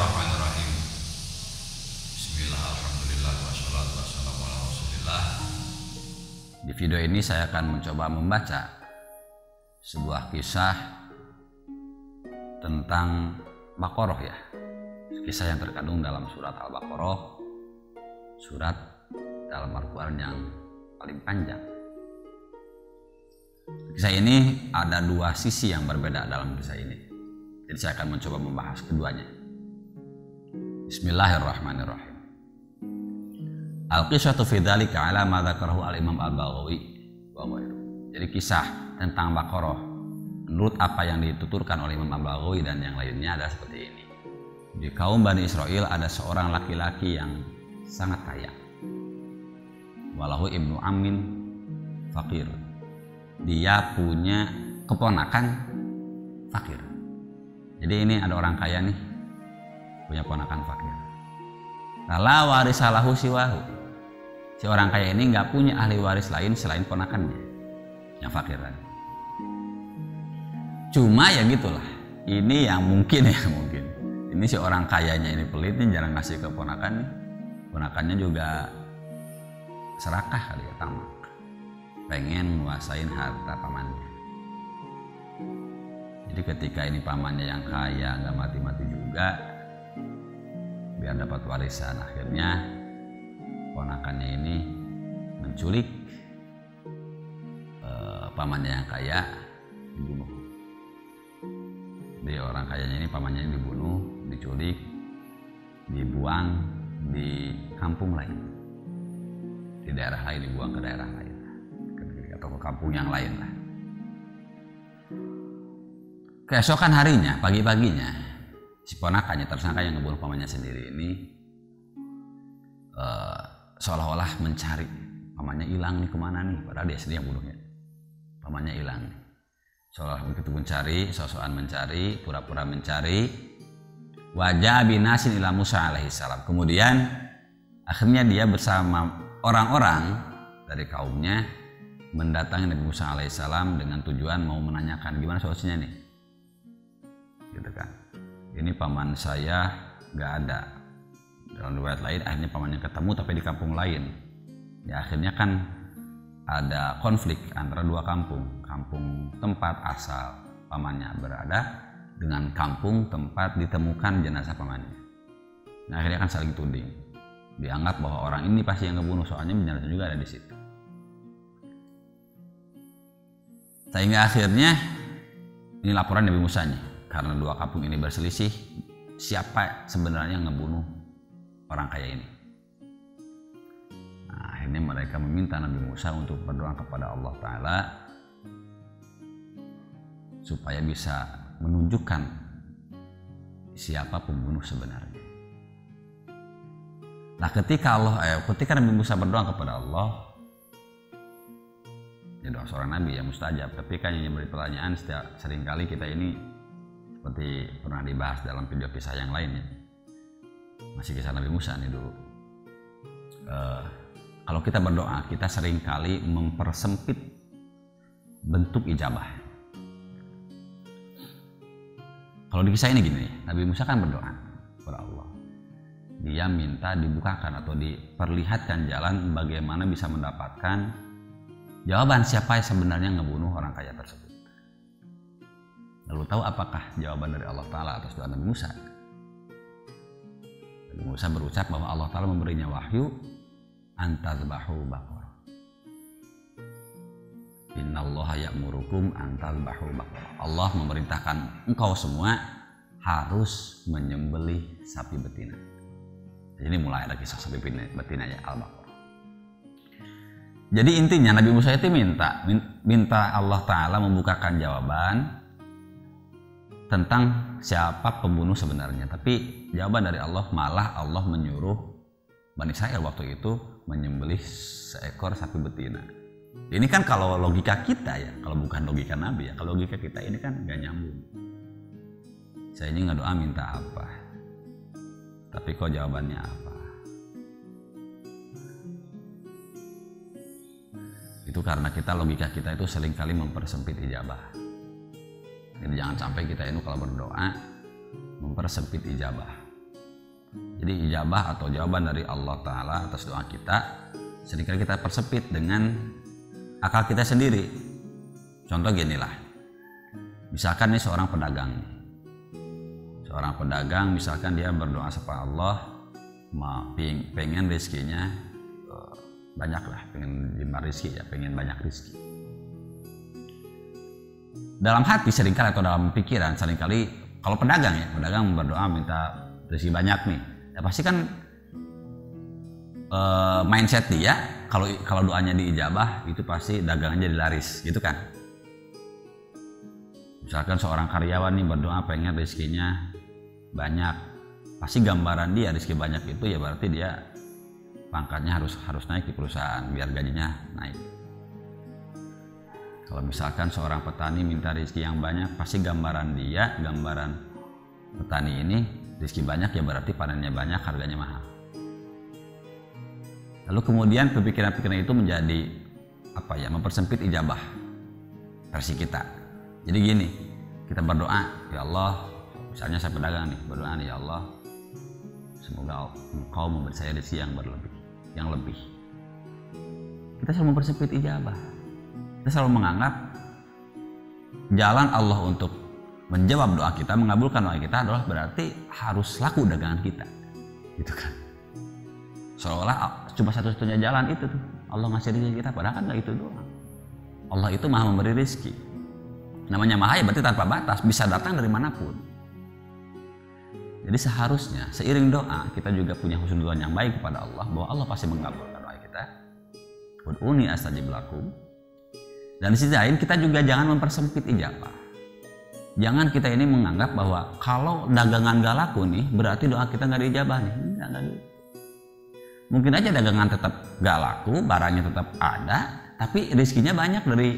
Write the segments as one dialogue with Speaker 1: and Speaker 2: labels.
Speaker 1: Bismillahirrahmanirrahim. Bismillah, alhamdulillah, wassalatu wassalamu ala rasulillah. Di video ini saya akan mencoba membaca sebuah kisah tentang Baqarah ya. Kisah yang terkandung dalam surat Al-Baqarah, surat dalam Al-Quran yang paling panjang. Kisah ini ada dua sisi yang berbeda dalam kisah ini. Jadi saya akan mencoba membahas keduanya. Bismillahirrahmanirrahim. Al-qisatu fi dzalika ala ma dzakarahu al-Imam Al-Baghawi wa ghairuh. Jadi kisah tentang Baqarah menurut apa yang dituturkan oleh Imam Al-Baghawi dan yang lainnya adalah seperti ini. Di kaum Bani Israel ada seorang laki-laki yang sangat kaya. Walahu ibnu amin fakir. Dia punya keponakan fakir. Jadi ini ada orang kaya nih, punya ponakan fakir. La warisalahu siwahu. Si orang kaya ini nggak punya ahli waris lain selain ponakannya yang fakir tadi. Cuma ya gitulah. Ini yang mungkin ya mungkin. Ini si orang kayanya ini pelit nih, jarang ngasih ke ponakan. Ponakannya juga serakah kali ya, tamak. Pengen nguasain harta pamannya. Jadi ketika ini pamannya yang kaya nggak mati-mati juga, biar dapat warisan, akhirnya ponakannya ini menculik pamannya yang kaya, dibunuh. Jadi orang kayanya ini pamannya ini dibunuh, diculik, dibuang di kampung lain, di daerah lain, dibuang ke daerah lain atau ke kampung yang lain lah. Keesokan harinya, pagi-paginya, si ponakannya tersangka yang ngebunuh pamannya sendiri ini seolah-olah mencari pamannya hilang nih, kemana nih, padahal dia sendiri yang bunuhnya. Pamannya hilang nih. Seolah begitu mencari, sosokan mencari, pura-pura mencari. Wajah binasin ila Musa alaihissalam. Kemudian akhirnya dia bersama orang-orang dari kaumnya mendatangi Nabi Musa alaihissalam dengan tujuan mau menanyakan gimana solusinya nih. Gitu kan, ini paman saya nggak ada. Dalam riwayat lain akhirnya pamannya ketemu tapi di kampung lain. Ya akhirnya kan ada konflik antara dua kampung, kampung tempat asal pamannya berada dengan kampung tempat ditemukan jenazah pamannya. Nah akhirnya kan saling tuding, dianggap bahwa orang ini pasti yang ngebunuh, soalnya jenazah juga ada di situ. Sehingga akhirnya ini laporan Nabi Musa nya. Karena dua kampung ini berselisih, siapa sebenarnya yang ngebunuh orang kaya ini. Nah, akhirnya mereka meminta Nabi Musa untuk berdoa kepada Allah Ta'ala supaya bisa menunjukkan siapa pembunuh sebenarnya. Nah, ketika Nabi Musa berdoa kepada Allah, ya doa seorang nabi yang mustajab, tapi kan yang beri pertanyaan seringkali kita ini seperti pernah dibahas dalam video kisah yang lainnya, masih kisah Nabi Musa nih dulu. Kalau kita berdoa, kita seringkali mempersempit bentuk ijabah. Kalau di kisah ini gini, Nabi Musa kan berdoa kepada Allah. Dia minta dibukakan atau diperlihatkan jalan bagaimana bisa mendapatkan jawaban siapa yang sebenarnya ngebunuh orang kaya tersebut. Lalu tahu apakah jawaban dari Allah Ta'ala atas doa Nabi Musa? Nabi Musa berucap bahwa Allah Ta'ala memberinya wahyu, antazbahu baqarah. Innallaha ya'murukum antazbahu baqarah. Allah memerintahkan engkau semua harus menyembelih sapi betina. Jadi mulai ada kisah sapi betina ya, Al-Baqarah. Jadi intinya Nabi Musa itu minta Allah Ta'ala membukakan jawaban tentang siapa pembunuh sebenarnya. Tapi jawaban dari Allah, malah Allah menyuruh Bani Israil waktu itu menyembelih seekor sapi betina. Ini kan kalau logika kita ya, kalau bukan logika Nabi ya, kalau logika kita ini kan gak nyambung. Saya ini ngedoa minta apa, tapi kok jawabannya apa? Itu karena logika kita itu seringkali mempersempit ijabah. Jadi jangan sampai kita ini kalau berdoa mempersempit ijabah. Jadi ijabah atau jawaban dari Allah Ta'ala atas doa kita seringkali kita persempit dengan akal kita sendiri. Contoh ginilah, misalkan nih seorang pedagang misalkan dia berdoa sama Allah, pengen rezekinya banyak lah, pengen jembar rezeki ya, pengen banyak rezeki. Dalam hati seringkali atau dalam pikiran seringkali kalau pedagang berdoa minta rezeki banyak nih, ya pasti kan mindset dia kalau doanya diijabah itu pasti dagangannya jadi laris gitu kan. Misalkan seorang karyawan nih berdoa pengen rezekinya banyak, pasti gambaran dia rezeki banyak itu ya berarti dia pangkatnya harus naik di perusahaan biar gajinya naik. Kalau misalkan seorang petani minta rezeki yang banyak, pasti gambaran petani ini rezeki banyak ya berarti panennya banyak, harganya mahal. Lalu kemudian pemikiran-pemikiran itu menjadi mempersempit ijabah versi kita. Jadi gini, kita berdoa, ya Allah, misalnya saya pedagang nih, berdoa nih, ya Allah, semoga Engkau memberi saya rezeki yang lebih. Kita selalu mempersempit ijabah. Kita selalu menganggap jalan Allah untuk menjawab doa kita, mengabulkan doa kita adalah berarti harus laku dagangan kita, gitu kan? Seolah cuma satu-satunya jalan itu tuh Allah ngasih rezeki kita, padahal kan nggak itu doang. Allah itu maha memberi rezeki. Namanya maha ya berarti tanpa batas, bisa datang dari manapun. Jadi seharusnya seiring doa kita juga punya husnudzon yang baik kepada Allah, bahwa Allah pasti mengabulkan doa kita. Ud'uni astajib lakum. Dan di sisi lain kita juga jangan mempersempit ijabah. Jangan kita ini menganggap bahwa kalau dagangan gak laku nih berarti doa kita gak diijabah nih. Enggak gitu. Mungkin aja dagangan tetap gak laku, barangnya tetap ada, tapi rezekinya banyak dari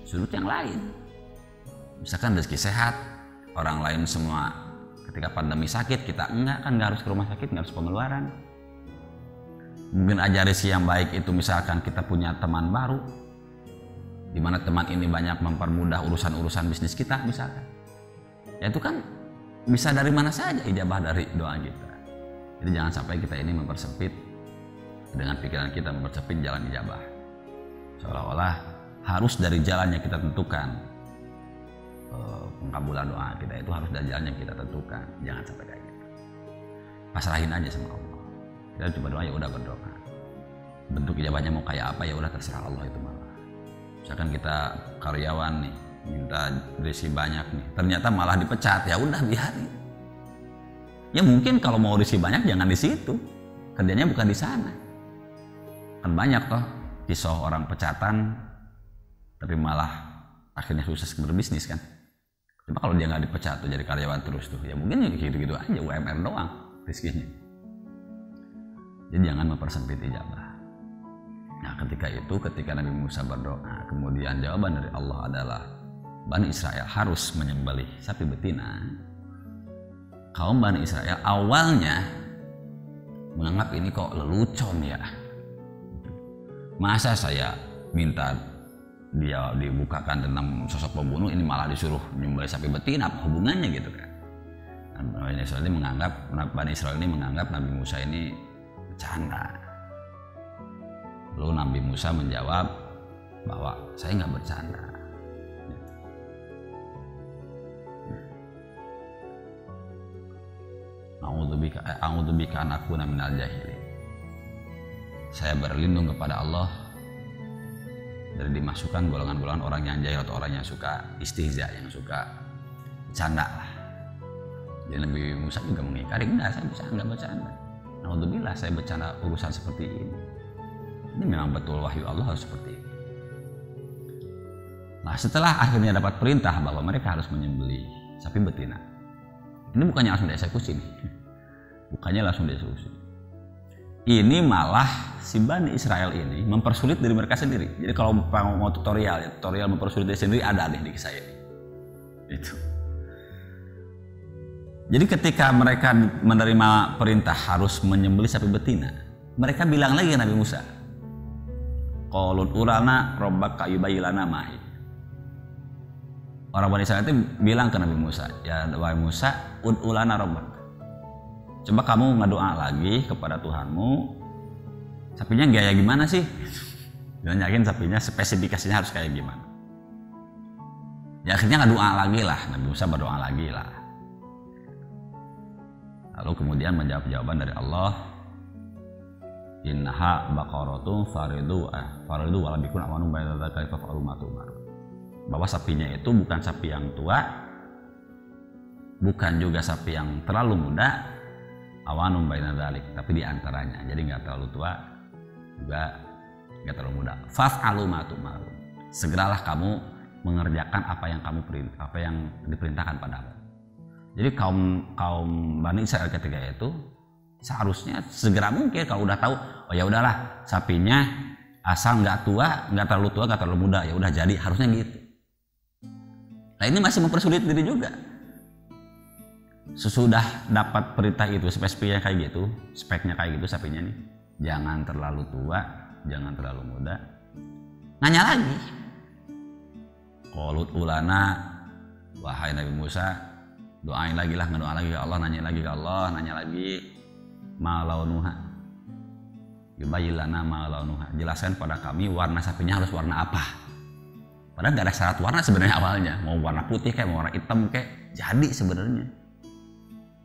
Speaker 1: sudut yang lain. Misalkan rezeki sehat, orang lain semua ketika pandemi sakit, kita enggak, kan gak harus ke rumah sakit, gak harus pengeluaran. Mungkin aja rezeki yang baik itu misalkan kita punya teman baru, di mana teman ini banyak mempermudah urusan-urusan bisnis kita misalkan. Ya itu kan bisa dari mana saja ijabah dari doa kita. Jadi jangan sampai kita ini mempersempit dengan pikiran kita, mempersempit jalan ijabah. Seolah-olah harus dari jalan yang kita tentukan. Pengkabulan doa kita itu harus dari jalan yang kita tentukan. Jangan sampai kayak gitu. Pasrahin aja sama Allah. Kita coba doa, ya udah berdoa. Bentuk ijabahnya mau kayak apa ya udah terserah Allah itu malah. Misalkan kita karyawan nih minta rezeki banyak nih, ternyata malah dipecat, ya udah biarin. Ya mungkin kalau mau rezeki banyak jangan di situ, kerjanya bukan di sana. Kan banyak toh kisah orang pecatan tapi malah akhirnya sukses berbisnis kan. Cuma kalau dia nggak dipecat tuh jadi karyawan terus tuh, ya mungkin gitu-gitu aja UMR doang rezekinya. Jadi jangan mempersempit ijabah. Nah ketika Nabi Musa berdoa, kemudian jawaban dari Allah adalah Bani Israel harus menyembelih sapi betina. Kaum Bani Israel awalnya menganggap ini kok lelucon ya. Masa saya minta dia dibukakan tentang sosok pembunuh, ini malah disuruh menyembelih sapi betina, apa hubungannya gitu kan. Bani Israel ini menganggap Nabi Musa ini bercanda. Lalu Nabi Musa menjawab bahwa saya nggak bercanda. A'udzubika an akuna minal jahilin. Saya berlindung kepada Allah dari dimasukkan golongan-golongan orang yang jahil atau orang yang suka istihza, yang suka bercanda lah. Jadi Nabi Musa juga mengingkari, enggak, saya nggak bercanda. Alhamdulillah saya bercanda urusan seperti ini. Ini memang betul wahyu Allah harus seperti itu. Nah setelah akhirnya dapat perintah bahwa mereka harus menyembelih sapi betina, ini bukannya langsung dieksekusi nih. Bukannya langsung dieksekusi. Ini malah si Bani Israel ini mempersulit diri mereka sendiri. Jadi kalau mau tutorial mempersulit diri sendiri ada nih di kisah ini. Itu. Jadi ketika mereka menerima perintah harus menyembelih sapi betina, mereka bilang lagi ke Nabi Musa, Qalut urana rabbaka yubayyilana mahi. Orang Bani Israel itu bilang ke Nabi Musa, ya wahai Musa, ud'ulana rabbak. Coba kamu ngedoa lagi kepada Tuhanmu, sapinya gaya gimana sih? Dan yakin sapinya spesifikasinya harus kayak gimana. Ya akhirnya ngedoa lagi lah, Nabi Musa berdoa lagi lah. Lalu kemudian menjawab jawaban dari Allah, innaha baqaratun faridu wala bikun amanu bayna dzalika fa'alu ma tu'mar. Bahwa sapinya itu bukan sapi yang tua, bukan juga sapi yang terlalu muda, awanum baina dzalik, tapi di antaranya. Jadi enggak terlalu tua, juga enggak terlalu muda. Fa'alu ma tu'mar. Segeralah kamu mengerjakan apa yang diperintahkan padamu. Jadi kaum Bani Israil ketika itu seharusnya segera mungkin kalau udah tahu, oh ya udahlah sapinya asal nggak tua, nggak terlalu muda, ya udah jadi, harusnya gitu. Nah ini masih mempersulit diri juga. Sesudah dapat perintah itu, speknya kayak gitu sapinya nih, jangan terlalu tua, jangan terlalu muda. Nanya lagi, qalut ulana, wahai Nabi Musa, doain lagi lah, ngedoa lagi ke Allah, nanya lagi. Malaunuha, yubayyilana malaunuha, jelaskan pada kami warna sapinya harus warna apa. Padahal gak ada syarat warna sebenarnya awalnya, mau warna putih kayak mau warna hitam kayak jadi sebenarnya.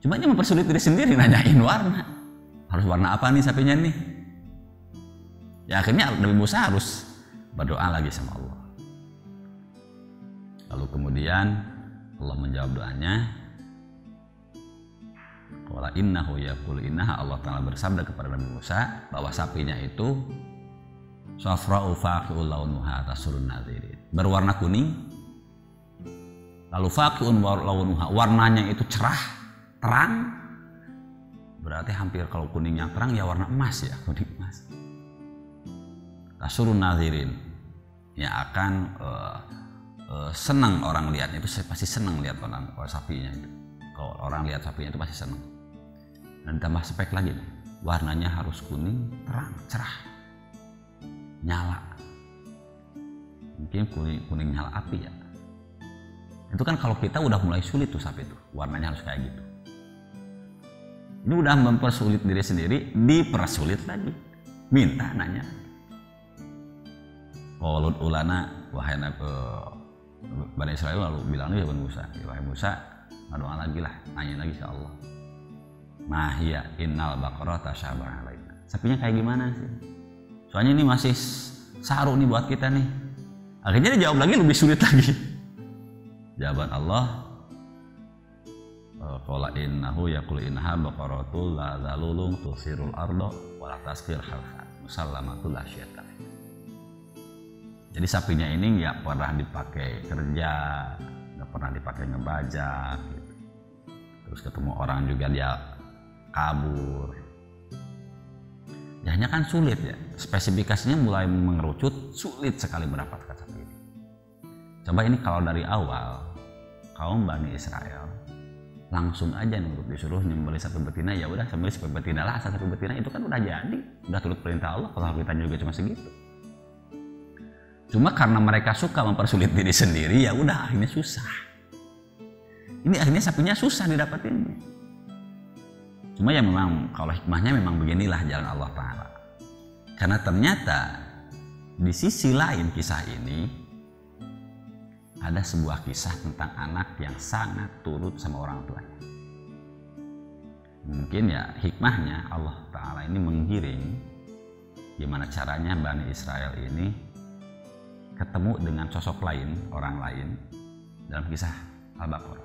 Speaker 1: Cuma dia mempersulit diri sendiri nanyain warna, harus warna apa nih sapinya nih. Ya akhirnya Nabi Musa harus berdoa lagi sama Allah. Lalu kemudian Allah menjawab doanya. Wala innahu yaqulu innaha, Allah Ta'ala bersabda kepada Nabi Musa bahwa sapinya itu safra'u faqi'ul launuha tasurun nadzirin, berwarna kuning, lalu faqi'un launuha, warnanya itu cerah, terang, berarti hampir kalau kuningnya terang ya warna emas ya, kuning emas. Tasurun nadzirin, yang akan senang orang lihatnya, itu pasti senang lihat orang sapinya itu. Kalau orang lihat sapinya itu pasti senang. Dan tambah spek lagi, warnanya harus kuning, terang, cerah, nyala. Mungkin kuning nyala api ya. Itu kan kalau kita udah mulai sulit tuh sapi itu, warnanya harus kayak gitu. Ini udah mempersulit diri sendiri, dipersulit lagi. Minta nanya. Qalut ulana, wahai Bani Israil lalu bilang dia Bani Musa, wahai Musa, doa lagi lah, nanya lagi ke Allah. Mahia innal baqara tasyabaha alaina. Sapinya kayak gimana sih? Soalnya ini masih saru nih buat kita nih. Akhirnya dia jawab lagi lebih sulit lagi. Jawaban Allah, qala innahu yaqulu innaha baqaratul la zalulun tusirul arda wa la tasqil harfa musallamatul la syai'ata. Jadi sapinya ini nggak pernah dipakai kerja, nggak pernah dipakai ngebajak gitu. Terus ketemu orang juga dia kabur. Ya hanya kan sulit ya, spesifikasinya mulai mengerucut, sulit sekali mendapatkan sapi ini. Coba ini kalau dari awal kaum Bani Israel langsung aja nurut, disuruh nyembelih sapi betina, ya udah sembelih sapi betina lah, asal sapi betina itu kan udah jadi, udah turut perintah Allah. Kalau perintahnya juga cuma segitu. Cuma karena mereka suka mempersulit diri sendiri, ya udah akhirnya susah. Ini akhirnya sapinya susah didapatin. Cuma ya memang kalau hikmahnya memang beginilah jalan Allah Ta'ala. Karena ternyata di sisi lain kisah ini ada sebuah kisah tentang anak yang sangat turut sama orang tuanya. Mungkin ya hikmahnya Allah Ta'ala ini menggiring gimana caranya Bani Israel ini ketemu dengan sosok lain, orang lain dalam kisah Al-Baqarah.